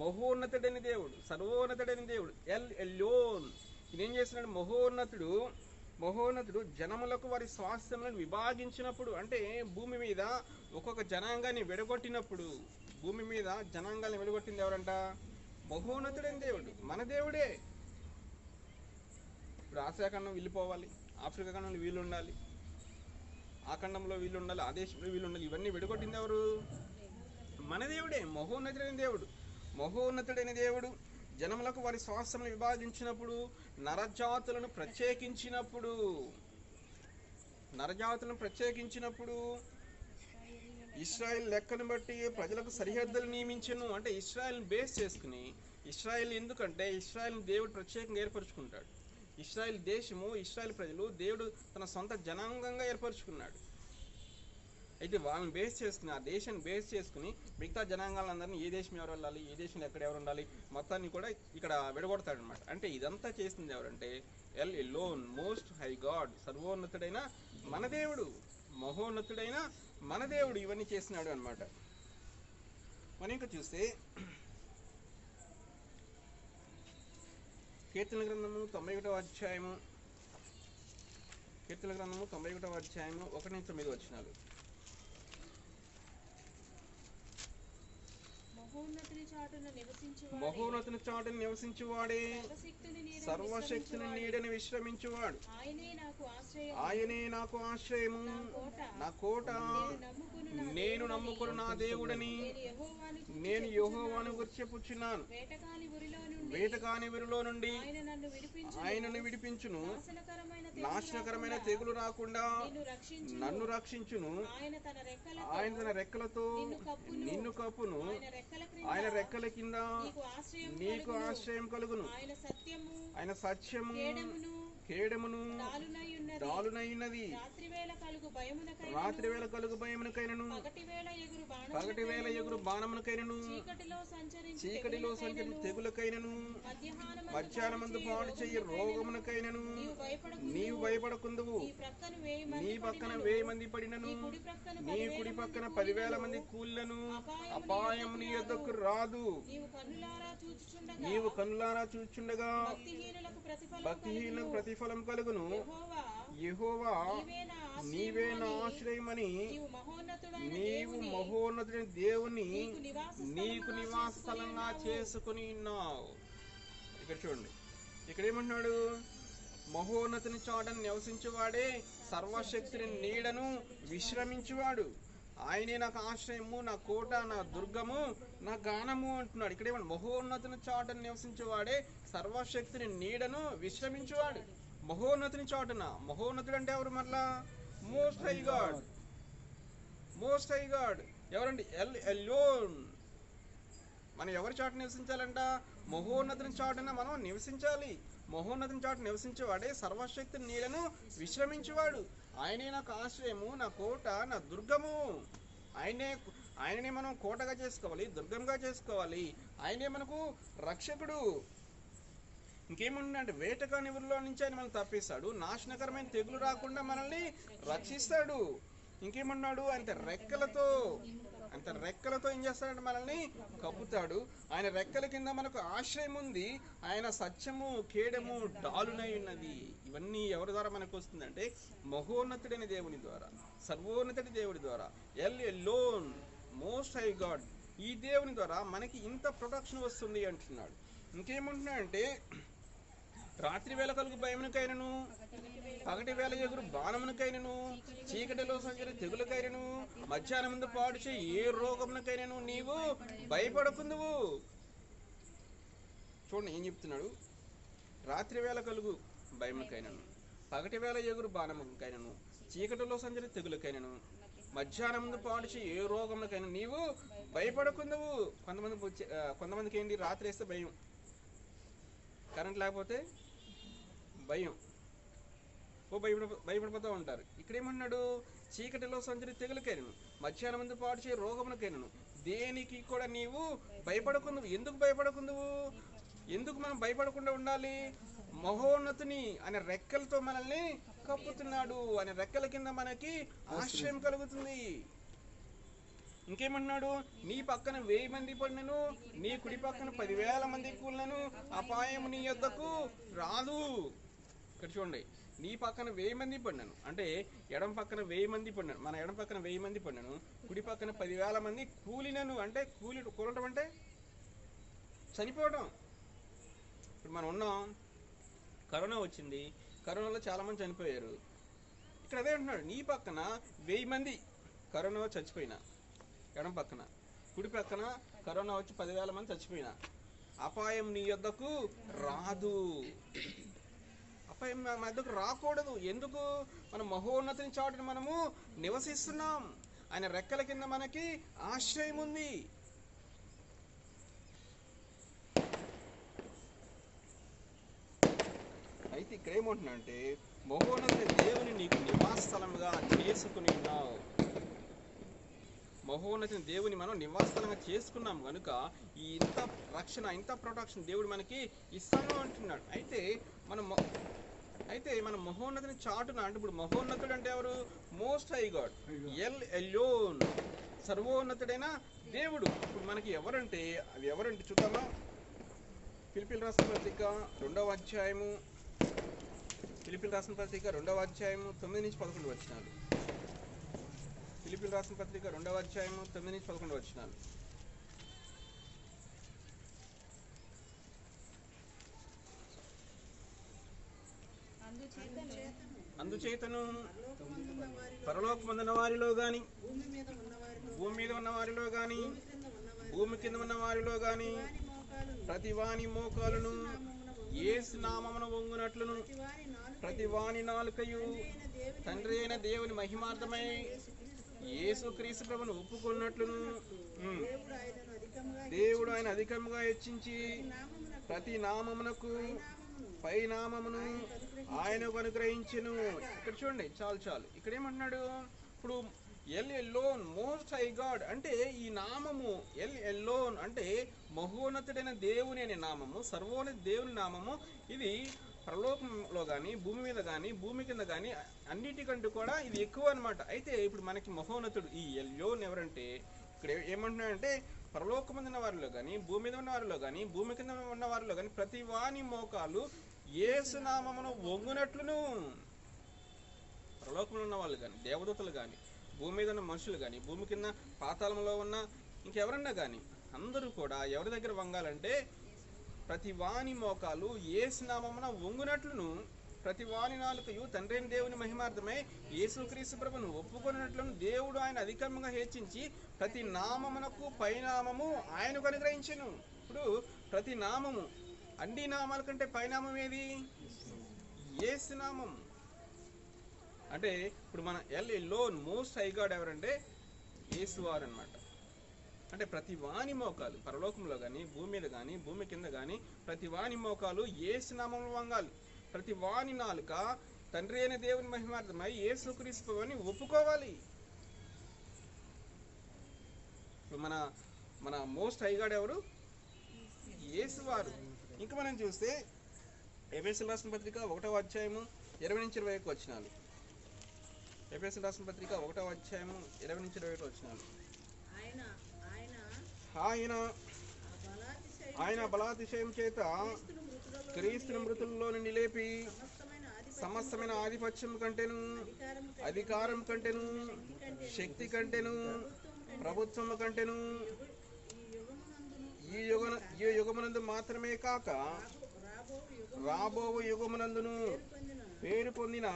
మహోన్నతుడైన దేవుడు, సర్వోన్నతుడైన దేవుడు, ఎల్ ఎల్లోన్. ఇదేం చేస్తున్నాడు? మహోన్నతుడు జనములకు వారి స్వాస్థ్యములను విభాగించినప్పుడు. అంటే భూమి మీద ఒక్కొక్క జనాంగాన్ని విడగొట్టినప్పుడు, భూమి మీద జనాంగాన్ని విడగొట్టింది ఎవరంట? మహోన్నతుడైన దేవుడు, మన దేవుడే. ఇప్పుడు ఆసియా ఖండం వెళ్ళిపోవాలి, ఆఫ్రికా ఖండంలో వీళ్ళు ఉండాలి, ఆ ఖండంలో వీళ్ళు ఉండాలి, ఆ దేశంలో వీళ్ళు ఉండాలి. ఇవన్నీ విడగొట్టింది ఎవరు? మన దేవుడే. మహోన్నతుడైన దేవుడు జనములకు వారి స్వాస్థ్యములను విభాగించినప్పుడు, నరజాతులను ప్రత్యేకించినప్పుడు ఇశ్రాయేల్ లెక్కను బట్టి ప్రజలకు సరిహద్దులు నియమించెను. అంటే ఇశ్రాయేల్ని బేస్ చేసుకుని, ఇశ్రాయేల్ ఎందుకంటే ఇశ్రాయేల్ని దేవుడు ప్రత్యేకంగా ఏర్పరచుకుంటాడు. ఇశ్రాయేల్ దేశము, ఇశ్రాయేల్ ప్రజలు దేవుడు తన సొంత జనాంగంగా ఏర్పరచుకున్నాడు. అయితే వాళ్ళని బేస్ చేసుకుని, ఆ దేశాన్ని బేస్ చేసుకుని మిగతా జనాంగాలందరినీ ఏ దేశం ఎవరు వెళ్ళాలి, ఏ దేశంలో ఎక్కడ ఎవరు ఉండాలి మొత్తాన్ని కూడా ఇక్కడ విడగొడతాడు అనమాట. అంటే ఇదంతా చేసింది ఎవరంటే El Elyon, most high God, సర్వోన్నతుడైన మన దేవుడు, మహోన్నతుడైన మన దేవుడు ఇవన్నీ చేసినాడు అనమాట. మనం ఇంకా చూస్తే కీర్తన గ్రంథము 91వ అధ్యాయము 1-9 వచనాలు. మహోన్నతుని చాటున నివసించువాడే, మహోన్నతుని చాటున నివసించువాడే, సర్వశక్తిని నీడని విశ్రమించువాడు. ఆయనే నాకు ఆశ్రయం, ఆయనే నాకు ఆశ్రయము, నా కోట, నేను నమ్ముకుని నా దేవుడని నేను యెహోవాను గురించి చెప్పుచున్నాను. వేటకాని ఊరిలో నుండి ఆయనను విడిపించును, నాశనకరమైన తెగులు రాకుండా నన్ను రక్షించును. ఆయన తన రెక్కలతో నిన్ను కప్పును, ఆయన రెక్కల కింద నీకు ఆశ్రయం కలుగును. ఆయన సత్యము కేడమును దాలునైనది, రాత్రి వేళ కలుగు భయమునకైనను, పగటి వేళ ఎగురు బాణమునకైనను, చీకటిలో సంచరి తెగులకైనను, మధ్యాహ్నమందు పాడు చెయ్యి రోగమునకైనను నీవు భయపడకుందువు. నీ పక్కన 1000 మంది పడినను, నీ కుడి పక్కన 10,000 మంది కూలినను, అపాయం నీ యొద్దకు రాదు. నీవు కన్నులారా చూచుండగా భక్తిహీనులకు ప్రతిఫలం కలుగును. యెహోవా నీవే నా ఆశ్రయమని, నీవు మహోన్నతుని దేవుని నీకు నివాస స్థలంగా చేసుకుని ఉన్నావు. ఇక్కడ చూడండి, ఇక్కడ ఏమంటున్నాడు? మహోన్నతుని చాటను నివసించువాడే, సర్వశక్తిని నీడను విశ్రమించువాడు. ఆయనే నాకు ఆశ్రయము, నా కోట, నా దుర్గము, నా గానము అంటున్నాడు. ఇక్కడ ఏమన్నా మహోన్నతుని చాటును నివసించేవాడే, సర్వశక్తిని నీడను విశ్రమించేవాడు. మహోన్నతుని చాటున, మహోన్నతుడు అంటే ఎవరు? మరలా most high God. Most high God ఎవరండి? El Elyon. మనం ఎవరి చాటు నివసించాలంట? మహోన్నతుని చాటున మనం నివసించాలి. మహోన్నతుని చాటు నివసించేవాడే, సర్వశక్తిని నీడను విశ్రమించేవాడు. ఆయనే నాకు ఆశ్రయము, నా కోట, నా దుర్గము. ఆయననే మనం కోటగా చేసుకోవాలి, దుర్గంగా చేసుకోవాలి. ఆయనే మనకు రక్షకుడు. ఇంకేముందంటే వేటకాని ఊరిలో నుంచి ఆయన మనల్ని తప్పిస్తాడు, నాశనకరమైన తెగులు రాకుండా మనల్ని రక్షిస్తాడు. ఇంకేమన్నాడు? ఆయన రెక్కలతో ఏం చేస్తాడంటే మనల్ని కప్పుతాడు. ఆయన రెక్కల కింద మనకు ఆశ్రయం ఉంది. ఆయన సత్యము కేడము డాలునై ఉన్నది. ఇవన్నీ ఎవరి ద్వారా మనకు వస్తుందంటే మహోన్నతుడైన దేవుని ద్వారా, సర్వోన్నతుడి దేవుడి ద్వారా, L alone most high God. ఈ దేవుని ద్వారా మనకి ఇంత ప్రొటెక్షన్ వస్తుంది అంటున్నాడు. ఇంకేమంటున్నాడంటే రాత్రి వేళ కలుగు భయమునకైనను, పగటి వేళ ఎగురు బాణమునకైనను, చీకటిలో సంచరి తెగులకైనను, మధ్యాహ్నం ముందు పాడుచే ఏ రోగమునకైనను నీవు భయపడకుందువు. చూడండి ఏం చెప్తున్నాడు? రాత్రి వేళ కలుగు భయమునకైనను, పగటి వేళ ఎగురు బాణమునకైనను, చీకటిలో సంచరి తెగులకైనను, మధ్యాహ్నం ముందు పాడుచే ఏ రోగమునకైనా నీవు భయపడకుందువు. కొంతమందికి ఏంటి? రాత్రి వేస్తే భయం, కరెంట్ లేకపోతే భయం, భయపడిపోతూ ఉంటారు. ఇక్కడ ఏమన్నాడు? చీకటిలో సంచరి తెగులకైనను, మధ్యాహ్నం ముందు పాటు చే రోగమునకైనను దేనికి కూడా నీవు భయపడకుందువు. ఎందుకు భయపడకుందువు? ఎందుకు మనం భయపడకుండా ఉండాలి? మహోన్నతుని ఆయన రెక్కలతో మనల్ని కప్పుతున్నాడు. ఆయన రెక్కల కింద మనకి ఆశ్రయం కలుగుతుంది. ఇంకేమన్నాడు? నీ పక్కన 1000 మంది పడినను, నీ కుడి పక్కన 10,000 మంది కూలినను, అపాయం నీ యొద్దకు రాదు. ఇక్కడ చూడండి, నీ పక్కన 1000 మంది పడినాను అంటే ఎడం పక్కన 1000 మంది పడినాను, మన ఎడం పక్కన 1000 మంది పడినాను, కుడి పక్కన 10,000 మంది కూలినను అంటే కూలటం అంటే చనిపోవడం. ఇప్పుడు మనం ఉన్నాం, కరోనా వచ్చింది, కరోనాలో చాలామంది చనిపోయారు. ఇక్కడ అదే అంటున్నాడు, నీ పక్కన 1000 మంది కరోనా చచ్చిపోయినా, ఎడం పక్కన, కుడి పక్కన కరోనా వచ్చి 10,000 మంది చచ్చిపోయినా, అపాయం నీ యొద్దకు రాదు. అపాయం మన యొద్దకు రాకూడదు. ఎందుకు? మన మహోన్నతిని చాటుని మనము నివసిస్తున్నాం. ఆయన రెక్కల కింద మనకి ఆశ్రయం ఉంది. అయితే ఇక్కడ ఏమంటున్నాడంటే మహోన్నత దేవుని నీకు నివాస స్థలంగా చేసుకుని ఉన్నావు. మహోన్నతిని దేవుని మనం నివాస స్థలంగా చేసుకున్నాం కనుక ఈ ఇంత రక్షణ, ఇంత ప్రొటెక్షన్ దేవుడు మనకి ఇస్తాను అంటున్నాడు. అయితే మన మహోన్నతిని చాటున అంటే ఇప్పుడు మహోన్నతుడు అంటే ఎవరు? Most high God, El Elyon, సర్వోన్నతుడైన దేవుడు. ఇప్పుడు మనకి ఎవరంటే అవి ఎవరంటే చూద్దామా? ఫిలిప్పీయులకు రాసిన పత్రిక 2వ అధ్యాయము, ఫిలిప్పీయులకు రాసిన పత్రిక 2వ అధ్యాయము 9 నుంచి 11 వచనాలు. ఫిలిప్పీయులకు రాసిన పత్రిక 2వ అధ్యాయము 9 నుంచి 11 వచనాలు. అందుచేతను పరలోకమందున్న వారిలో పరలోకమందున్న వారిలో గాని భూమి మీద ఉన్న వారిలో భూమి మీద ఉన్న వారిలో గాని భూమి క్రింద ఉన్న వారిలో భూమి కింద ఉన్న వారిలో గాని వారి మోకాలును ప్రతి వాని మోకాలును యేసు నామమున వంగునట్లును వారి నాలుగు ప్రతి వాని నాలుకయు దేవుని తండ్రి అయిన దేవుని మహిమార్థమై యేసుక్రీస్తు ప్రభువును ఒప్పుకున్నట్లును దేవుడు ఆయనను అధికంగా దేవుడు ఆయన అధికంగా హెచ్చించి నామమున ప్రతి నామమునకు నామమును పై నామమును ఆయనకు అనుగ్రహించెను. ఇక్కడ చూడండి, చాలు ఇక్కడ ఏమంటున్నాడు, ఇప్పుడు L Elyon most high God అంటే ఈ నామము ఎల్ ఎల్లోన్ అంటే మహోన్నతుడైన దేవుని అనే నామము, సర్వోన్నత దేవుని నామము. ఇది పరలోకంలో కానీ భూమి మీద కానీ భూమి కింద కానీ అన్నిటికంటూ కూడా ఇది ఎక్కువ అన్నమాట. అయితే ఇప్పుడు మనకి మహోన్నతుడు ఈ ఎల్లోన్ ఎవరంటే ఇక్కడ ఏమంటున్నాడంటే పరలోకమున్న వారిలో కానీ భూమి మీద ఉన్న వారిలో కానీ భూమి కింద ఉన్న వారిలో కానీ ప్రతి వాని మోకాలు యేసు నామమును వంగునట్లును. పరలోకంలో ఉన్న వాళ్ళు కానీ దేవదూతలు కానీ భూమి మీద ఉన్న మనుషులు కానీ భూమి కింద పాతాళంలో ఉన్న ఇంకెవరన్నా కానీ అందరూ కూడా ఎవరి దగ్గర వంగాలంటే ప్రతి వాని మోకాలు యేసు నామమున వంగునట్లును ప్రతి వాని నాలుకయు తండ్రి అయిన దేవుని మహిమార్థమై యేసుక్రీస్తు ప్రభువును ఒప్పుకొనినట్లును దేవుడు ఆయన అధికంగా హెచ్చించి ప్రతి నామమునకు పైనామము ఆయనకు అనుగ్రహించెను. ఇప్పుడు ప్రతి నామము అన్ని నామాల కంటే పైనామం ఏది? యేసు నామం. అంటే ఇప్పుడు మన L Elyon most high God ఎవరంటే యేసువారు అన్నమాట. అంటే ప్రతి వాని మోకాలు పరలోకంలో కానీ భూమి మీద కానీ భూమి కింద కానీ ప్రతి వాని మోకాలు యేసు నామములో వంగాలి. ప్రతి వాని నాలుక తండ్రి అయిన దేవుని మహిమార్థమై యేసుక్రీస్తు అని ఒప్పుకోవాలి. ఇప్పుడు మన మోస్ట్ హై గాడ్ ఎవరు? యేసువారు. ఇంకా మనం చూస్తే ఎఫెసీయులకు రాసిన పత్రిక 1వ అధ్యాయము 20 నుంచి 21 వచనాలు. ఎఫెసీయులకు రాసిన పత్రిక 1వ అధ్యాయము 20 నుంచి 21 వచనాలు. ఆయన బలాతిశయం చేత క్రీస్తును మృతుల్లో నుండి లేపి సమస్తమైన ఆధిపత్యం కంటేను అధికారం కంటేను శక్తి కంటేను ప్రభుత్వం కంటేను ఈ యుగమునందు మాత్రమే కాక రాబో యుగమునందును పేరు పొందిన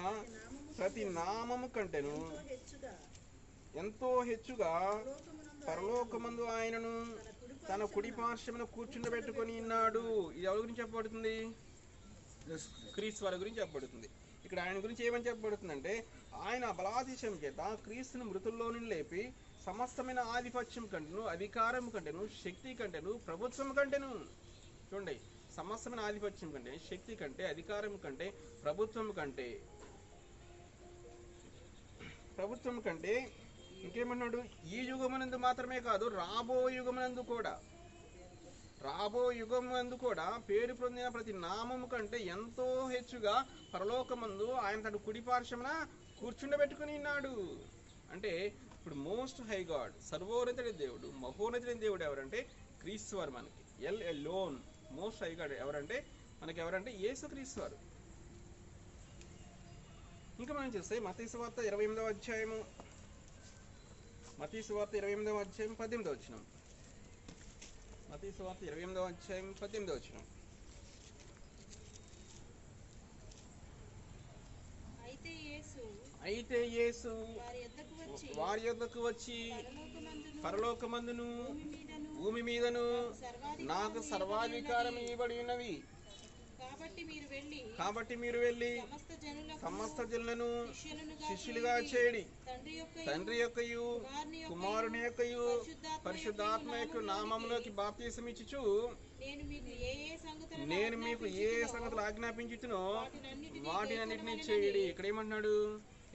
ప్రతి నామము కంటేను ఎంతో హెచ్చుగా పరలోకమందు ఆయనను తన కుడి పార్శ్వమున కూర్చుండబెట్టుకొని ఉన్నాడు. ఇది ఎవరి గురించి చెప్పబడుతుంది? క్రీస్తు వారి గురించి చెప్పబడుతుంది. ఇక్కడ ఆయన గురించి ఏమని చెప్పబడుతుందంటే ఆయన బలాతిశయం చేత క్రీస్తును మృతుల్లో నుండి లేపి సమస్తమైన ఆధిపత్యం కంటేను అధికారం కంటేను శక్తి కంటేను ప్రభుత్వం కంటేను. చూడండి, సమస్తమైన ఆధిపత్యం కంటే శక్తి కంటే అధికారం కంటే ప్రభుత్వం కంటే ఇంకేమన్నాడు? ఈ యుగమునందు మాత్రమే కాదు రాబో యుగమునందు కూడా పేరు పొందిన ప్రతి నామము కంటే ఎంతో హెచ్చుగా పరలోకమందు ఆయన తన కుడి పార్శ్వమున కూర్చుండబెట్టుకుని ఉన్నాడు. అంటే ఇప్పుడు మోస్ట్ హై గాడ్ సర్వోన్నతుడైన దేవుడు మహోన్నతుడైన దేవుడు ఎవరంటే క్రీస్తు వారు. మనకి L alone most high God ఎవరంటే మనకి ఎవరంటే యేసుక్రీస్తు వారు. ఇంకా మనం చూస్తే మత్తయి సువార్త 28వ అధ్యాయము 18వ వచనం. మత్తయి సువార్త 28వ అధ్యాయం 18వ వచనం. అయితే యేసు వారి యొద్దకు వచ్చి పరలోకమందును భూమి మీదను నాకు సర్వాధికారం ఇవ్వబడి ఉన్నవి. కాబట్టి మీరు వెళ్ళి సమస్త జనులను శిష్యులుగా చేయడి. తండ్రి యొక్కయు కుమారుని యొక్కయు పరిశుద్ధాత్మ యొక్క నామములోకి బాప్తిసం ఇచ్చుచు నేను మీకు ఏ సంగతులు ఆజ్ఞాపించుతునో వాటినన్నిటినీ చేయడి. ఇక్కడ ఏమంటున్నాడు?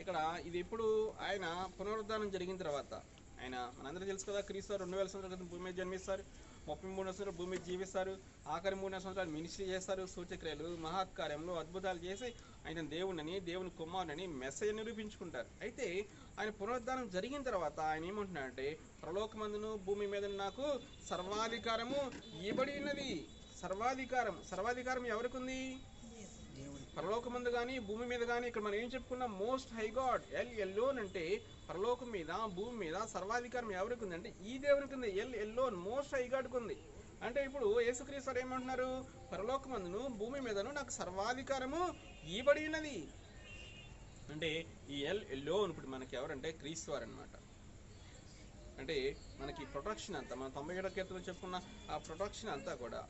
ఇక్కడ ఇది ఎప్పుడు ఆయన పునరుద్ధానం జరిగిన తర్వాత ఆయన మనందరూ తెలుసు కదా, క్రీస్తు 2000 సంవత్సరాల క్రితం భూమి మీద జన్మిస్తారు, 33 సంవత్సరాలు భూమి మీద జీవిస్తారు, ఆఖరి 3 సంవత్సరాలు మినిస్ట్రీ చేస్తారు, సూచక్రియలు మహత్కార్యములు అద్భుతాలు చేసి ఆయన దేవుడిని దేవుని కుమారుని మెస్సయ్య నిరూపించుకుంటారు. అయితే ఆయన పునరుద్ధానం జరిగిన తర్వాత ఆయన ఏమంటున్నాడంటే పరలోకమందును భూమి మీద నాకు సర్వాధికారము ఇవ్వబడి ఉన్నది. సర్వాధికారం ఎవరికి ఉంది? పరలోకమందు కానీ భూమి మీద కానీ. ఇక్కడ మనం ఏం చెప్పుకున్నాం? Most high God L alone అంటే పరలోకం మీద భూమి మీద సర్వాధికారం ఎవరికి ఉంది అంటే ఈ దేవునికి ఉంది. ఎల్ ఎల్లోన్ మోస్ట్ హై గాడ్కి ఉంది. అంటే ఇప్పుడు యేసుక్రీస్తు ఏమంటున్నారు? పరలోకమందును భూమి మీదను నాకు సర్వాధికారము ఇవ్వబడి ఉన్నది. అంటే ఈ ఎల్ ఎలోన్ ఇప్పుడు మనకి ఎవరంటే క్రీస్తు వారు అనమాట. అంటే మనకి ప్రొటెక్షన్ అంతా మన 97వ కీర్తనలో చెప్పుకున్న ఆ ప్రొటెక్షన్ అంతా కూడా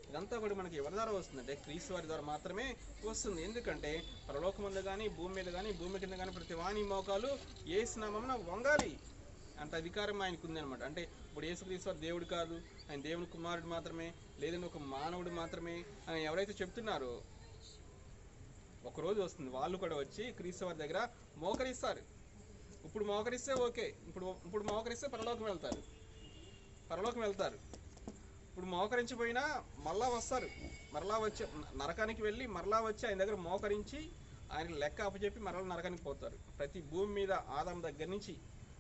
ఇదంతా కూడా మనకి ఎవరి ద్వారా వస్తుందంటే క్రీస్తు వారి ద్వారా మాత్రమే వస్తుంది. ఎందుకంటే పరలోకమందు కానీ భూమి మీద కానీ భూమి కింద కానీ ప్రతి వాని మోకాలు యేసు నామమున వంగాలి అంత అధికారం ఆయనకు ఉంది అనమాట. అంటే ఇప్పుడు యేసుక్రీస్తు వారు దేవుడు కాదు, ఆయన దేవుని కుమారుడు మాత్రమే, లేదంటే ఒక మానవుడు మాత్రమే అని ఎవరైతే చెప్తున్నారో ఒకరోజు వస్తుంది వాళ్ళు కూడా వచ్చి క్రీస్తు వారి దగ్గర మోకరిస్తారు. ఇప్పుడు మోకరిస్తే ఓకే, ఇప్పుడు మోకరిస్తే పరలోకం వెళ్తారు. ఇప్పుడు మోకరించిపోయినా మళ్ళా వస్తారు, మరలా వచ్చి నరకానికి వెళ్ళి మరలా వచ్చి ఆయన దగ్గర మోకరించి ఆయన లెక్క అప్పచెప్పి మరలా నరకానికి పోతారు. ప్రతి భూమి మీద ఆదాం దగ్గర నుంచి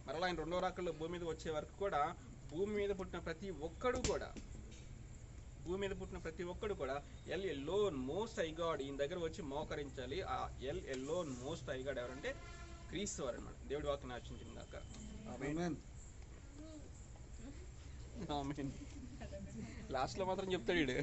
మరలా ఆయన రెండో రాకల్లో భూమి మీద వచ్చే వరకు కూడా భూమి మీద పుట్టిన ప్రతి ఒక్కడు కూడా L alone most high God ఈయన దగ్గర వచ్చి మోకరించాలి. ఆ L alone most high God ఎవరంటే క్రీస్తు వారు అన్నమాట. దేవుడి వాక్యం ఆశించింది కాక. ఆమేన్. లాస్ట్ లో మాత్రం చెప్తాడు వీడు.